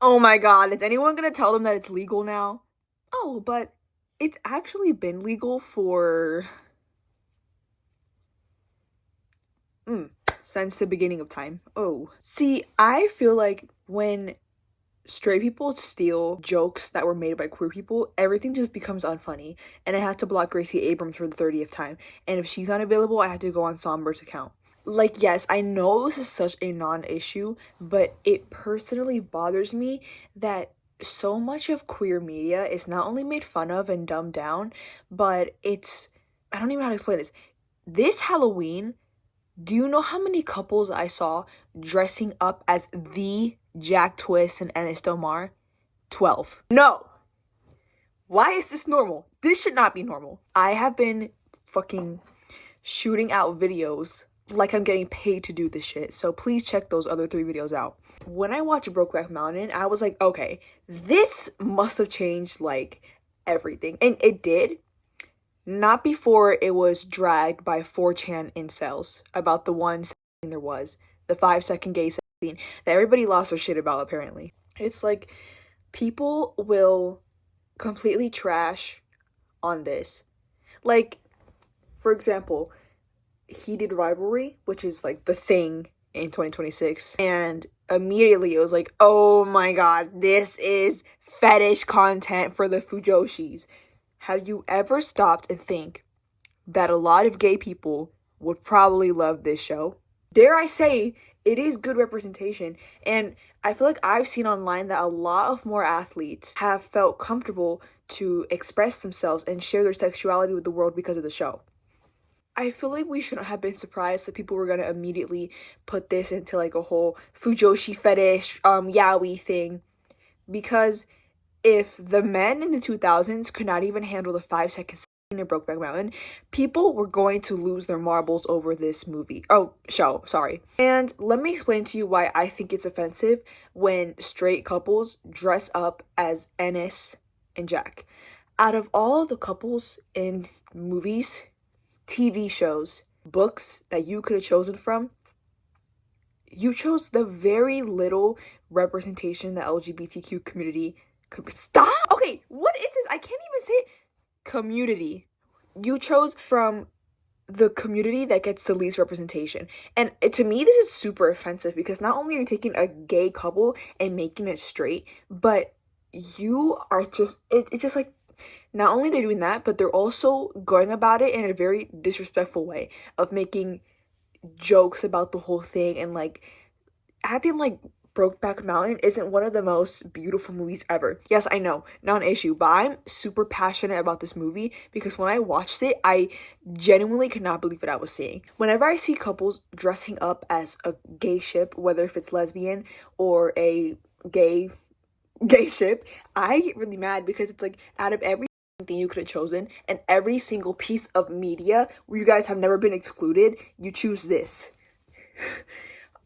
Oh my god, is anyone gonna tell them that it's legal now? Oh, but it's actually been legal for since the beginning of time. Oh. See, I feel like when straight people steal jokes that were made by queer people, everything just becomes unfunny. And I had to block Gracie Abrams for the 30th time. And if she's unavailable, I had to go on Somber's account. Like, yes, I know this is such a non-issue, but it personally bothers me that so much of queer media is not only made fun of and dumbed down, but I don't even know how to explain this. This Halloween, do you know how many couples I saw dressing up as the Jack Twist and Ennis Del Mar? 12. No! Why is this normal? This should not be normal. I have been fucking shooting out videos like I'm getting paid to do this shit, so please check those other 3 videos out. When I watched Brokeback Mountain, I was like, okay, this must have changed, like, everything. And it did. Not before it was dragged by 4chan incels about the one scene there was, the 5-second gay scene that everybody lost their shit about, apparently. It's like, people will completely trash on this. Like, for example, Heated Rivalry, which is like the thing in 2026, and immediately it was like, oh my god, this is fetish content for the Fujoshis. Have you ever stopped and think that a lot of gay people would probably love this show? Dare I say, it is good representation, and I feel like I've seen online that a lot of more athletes have felt comfortable to express themselves and share their sexuality with the world because of the show. I feel like we shouldn't have been surprised that people were gonna immediately put this into like a whole Fujoshi fetish, yaoi thing, because if the men in the 2000s could not even handle the 5-second scene in Brokeback Mountain, people were going to lose their marbles over this show, sorry. And let me explain to you why I think it's offensive when straight couples dress up as Ennis and Jack. Out of all the couples in movies, TV shows, books that you could have chosen from, you chose the very little representation the LGBTQ community could. Stop! Okay, what is this? I can't even say it. Community. You chose from the community that gets the least representation. And to me, this is super offensive because not only are you taking a gay couple and making it straight, but you are just, it's just like, not only they're doing that, but they're also going about it in a very disrespectful way of making jokes about the whole thing and like acting like Brokeback Mountain isn't one of the most beautiful movies ever. Yes, I know, not an issue, but I'm super passionate about this movie because when I watched it, I genuinely could not believe what I was seeing. Whenever I see couples dressing up as a gay ship, whether if it's lesbian or a gay ship, I get really mad because it's like out of every thing you could have chosen and every single piece of media where you guys have never been excluded, you choose this.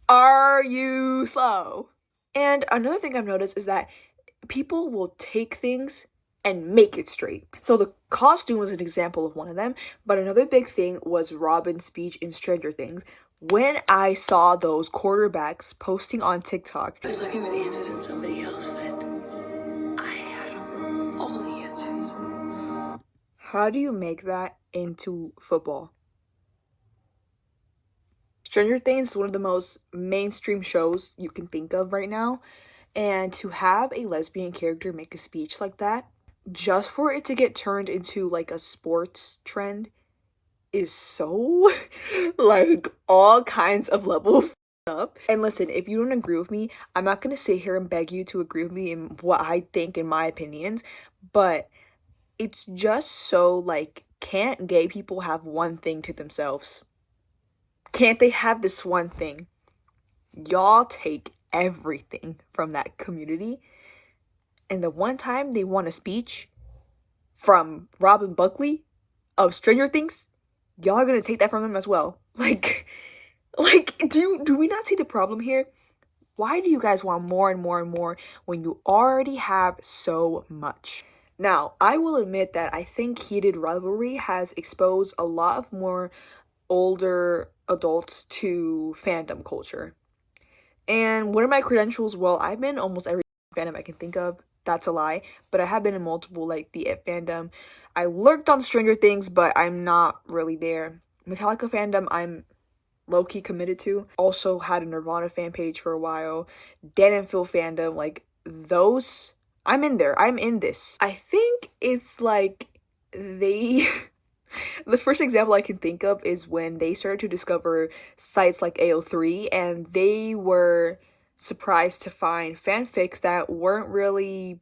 Are you slow? And another thing I've noticed is that people will take things and make it straight. So the costume was an example of one of them, but another big thing was Robin's speech in Stranger Things. When I saw those quarterbacks posting on TikTok, I was looking for the answers in somebody else, but I had all the answers. How do you make that into football? Stranger Things is one of the most mainstream shows you can think of right now, and to have a lesbian character make a speech like that, just for it to get turned into like a sports trend, is so like all kinds of level up. And listen, if you don't agree with me, I'm not gonna sit here and beg you to agree with me in what I think in my opinions, but it's just so like, can't gay people have one thing to themselves? Can't they have this one thing? Y'all take everything from that community, and the one time they want a speech from Robin Buckley of Stranger Things, y'all are gonna take that from them as well. Like, do we not see the problem here? Why do you guys want more and more and more when you already have so much? Now, I will admit that I think Heated Rivalry has exposed a lot of more older adults to fandom culture. And what are my credentials? Well, I've been almost every fandom I can think of. That's a lie. But I have been in multiple, like the It fandom. I lurked on Stranger Things, but I'm not really there. Metallica fandom, I'm low-key committed to. Also had a Nirvana fan page for a while. Dan and Phil fandom, like those, I'm in there. I'm in this. I think it's like they the first example I can think of is when they started to discover sites like AO3, and they were surprised to find fanfics that weren't really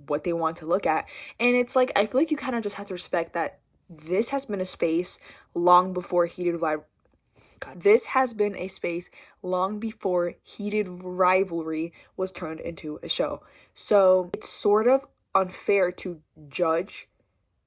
what they want to look at. And it's like, I feel like you kind of just have to respect that this has been a space long before this has been a space long before heated rivalry was turned into a show. So it's sort of unfair to judge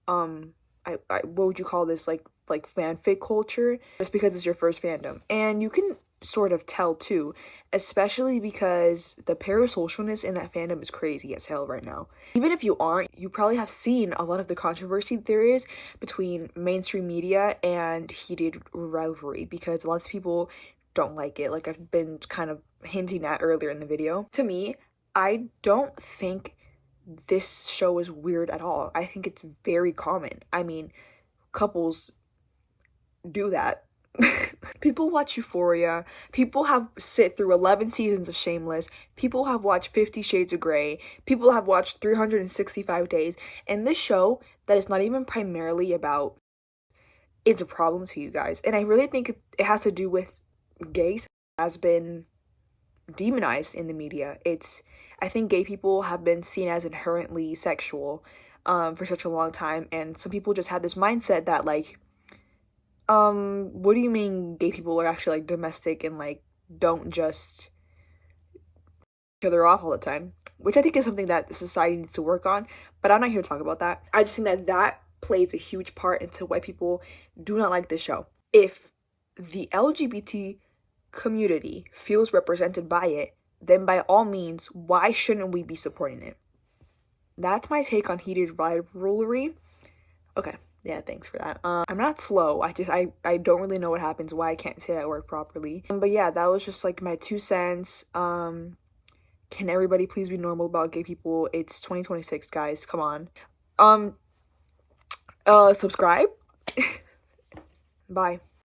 what would you call this, like fanfic culture, just because it's your first fandom. And you can sort of tell too, especially because the parasocialness in that fandom is crazy as hell right now. Even if you aren't, you probably have seen a lot of the controversy there is between mainstream media and heated rivalry, because lots of people don't like it, like I've been kind of hinting at earlier in the video. To me, I don't think this show is weird at all. I think it's very common. I mean, couples do that. People watch Euphoria. People have sit through 11 seasons of Shameless. People have watched 50 Shades of Grey. People have watched 365 Days. And this show that is not even primarily about, it's a problem to you guys. And I really think it has to do with gays has been demonized in the media. I think gay people have been seen as inherently sexual for such a long time, and some people just have this mindset that like, what do you mean gay people are actually like domestic and like don't just each other off all the time, which I think is something that society needs to work on, but I'm not here to talk about that. I just think that plays a huge part into why people do not like this show. If the LGBT community feels represented by it, then by all means, why shouldn't we be supporting it? That's my take on heated rivalry. Okay, yeah, thanks for that. I'm not slow. I don't really know what happens, why I can't say that word properly. But yeah, that was just like my 2 cents. Can everybody please be normal about gay people? It's 2026, guys. Come on. Subscribe. Bye.